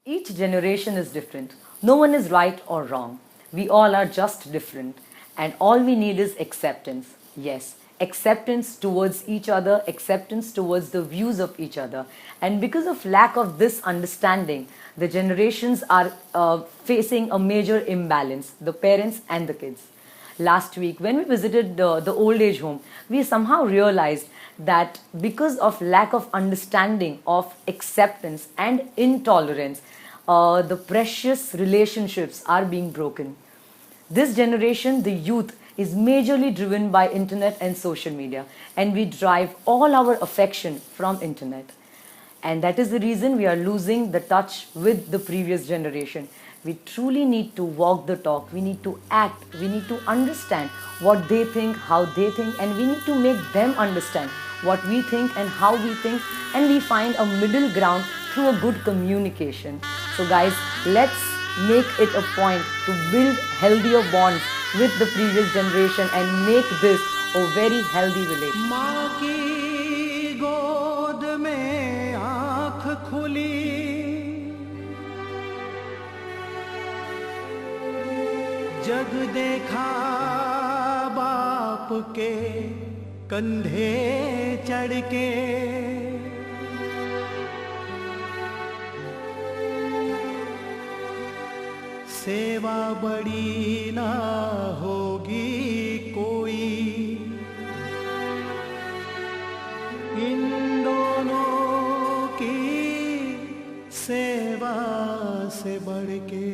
Each generation is different. No one is right or wrong. We all are just different. And all we need is acceptance. Yes, acceptance towards each other, acceptance towards the views of each other. And because of lack of this understanding, the generations are facing a major imbalance, the parents and the kids. Last week, when we visited the old age home, we somehow realized that because of lack of understanding of acceptance and intolerance, the precious relationships are being broken. This generation, the youth, is majorly driven by internet and social media, and we derive all our affection from internet. And that is the reason we are losing the touch with the previous generation. We truly need to walk the talk, we need to act, we need to understand what they think, how they think, and we need to make them understand what we think and how we think, and we find a middle ground through a good communication. So guys, let's make it a point to build healthier bonds with the previous generation and make this a very healthy relationship. माँ की गोद में आँख खुली, जग देखा बाप के कंधे चढ़ के, सेवा बड़ी ना होगी कोई, इन दोनों की सेवा से बढ़ के।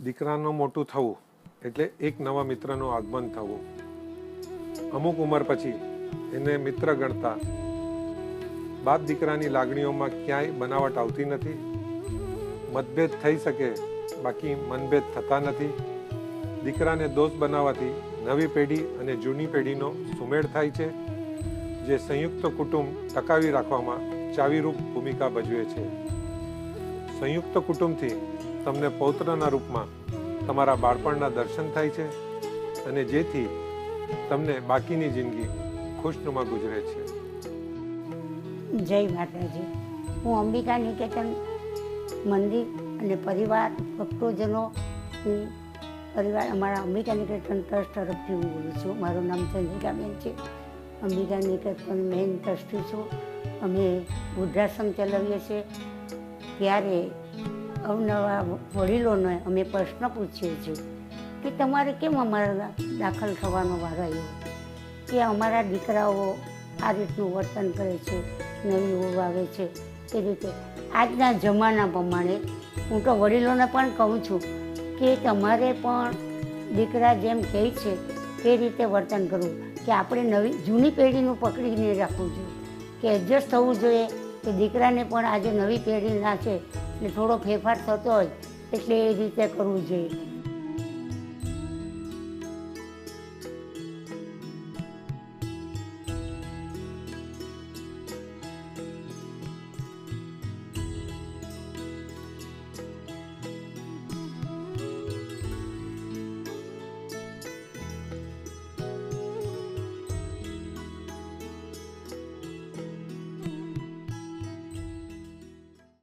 દીકરાનું મોટું થવું એટલે એક નવા મિત્રનું આગમન થવું. અમુક ઉંમર પછી એને મિત્ર ગણતા બાપ દીકરાની લાગણીઓમાં ક્યાંય બનાવટ આવતી નથી. મતભેદ થઈ શકે, બાકી મનભેદ થતા નથી. દીકરાને દોસ્ત બનાવવાથી નવી પેઢી અને જૂની પેઢીનો સુમેળ થાય છે, જે સંયુક્ત કુટુંબ ટકાવી રાખવામાં ચાવીરૂપ ભૂમિકા ભજવે છે. સંયુક્ત કુટુંબથી તમને પૌત્રના રૂપમાં તમારા બાળપણના દર્શન થાય છે અને જેથી તમને બાકીની જિંદગી ખુશનુમા ગુજરે છે. જય માતાજી. હું અંબિકા નિકેતન મંદિર અને પરિવાર ભક્તોજનો પરિવાર અમારા અંબિકા નિકેતન ટ્રસ્ટ તરફથી હું બોલું છું. મારું નામ ચંદ્રિકાબેન છે. અંબિકા નિકેતન મેઇન ટ્રસ્ટી છું. અમે વૃદ્ધાશ્રમ ચલાવીએ છીએ. ત્યારે અવનવા વડીલોને અમે પ્રશ્ન પૂછીએ છીએ કે તમારે કેમ અમારા દાખલ થવાનો વારો આવ્યો, કે અમારા દીકરાઓ આ રીતનું વર્તન કરે છે, નવી ઓળ આવે છે. એ રીતે આજના જમાના પ્રમાણે હું તો વડીલોને પણ કહું છું કે તમારે પણ દીકરા જેમ કહે છે તે રીતે વર્તન કરવું, કે આપણે નવી જૂની પેઢીનું પકડીને રાખવું જોઈએ, કે એડજસ્ટ થવું જોઈએ, કે દીકરાને પણ આજે નવી પેઢીના છે એટલે થોડો ફેરફાર થતો હોય એટલે એ રીતે કરવું જોઈએ.